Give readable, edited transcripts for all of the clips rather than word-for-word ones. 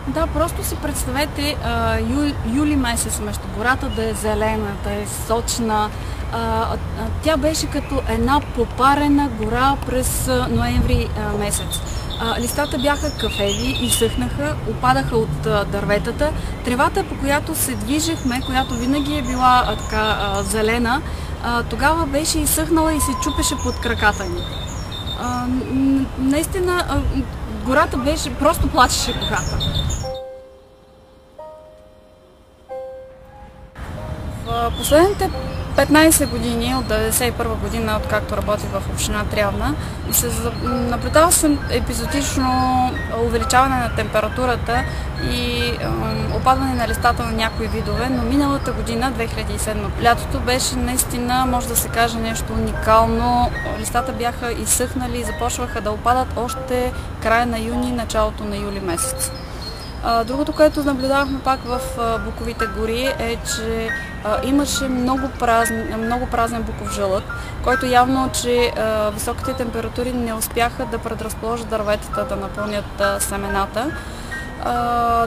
Да, просто си представете юли месец между гората да е зелена, да е сочна. Тя беше като една попарена гора през ноември месец. Листата бяха кафеви, изсъхнаха, опадаха от дърветата. Тревата, по която се движехме, която винаги е била зелена, тогава беше изсъхнала и се чупеше под краката ни. Наистина, гората беше, просто плачеше гората. В последните 15 години, от 1991 година, откакто работих в община Трявна, наблюдава съм епизодично увеличаване на температурата и опадване на листата на някои видове, но миналата година, 2007, лятото беше наистина, може да се каже, нещо уникално. Листата бяха изсъхнали и започваха да опадат още края на юни, началото на юли месец. Другото, което наблюдавахме пак в буковите гори, е, че имаше много празен буков жълъд, който явно, че високите температури не успяха да предразположат дърветата да напълнят семената.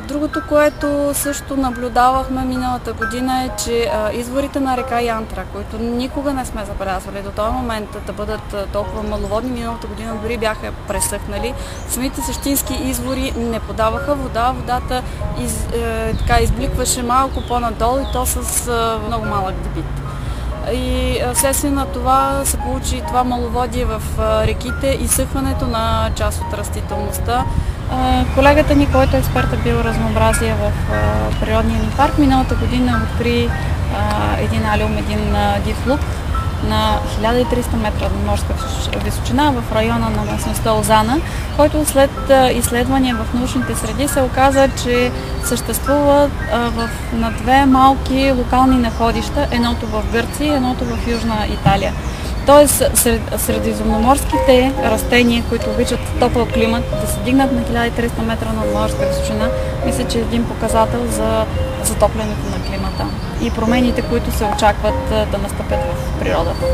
Другото, което също наблюдавахме миналата година, е, че изворите на река Янтра, които никога не сме забелязвали до този момент да бъдат толкова маловодни, миналата година дори бяха пресъхнали. Самите същински извори не подаваха вода, водата избликваше малко по-надолу и то с много малък дебит. И вследствие на това се получи това маловодие в реките и съхването на част от растителността. Колегата ни, който е експерт биоразнообразие в природния ни парк, миналата година откри един алиум, един див лук на 1300 метра морска височина в района на местността Озана, който след изследвания в научните среди се оказа, че съществува на две малки локални находища, едното в Гърция и едното в Южна Италия. Тоест, средиземноморските растения, които обичат топъл климат, да се дигнат на 1300 метра над морска височина, мисля, че е един показател за затоплянето на климата и промените, които се очакват да настъпят в природата.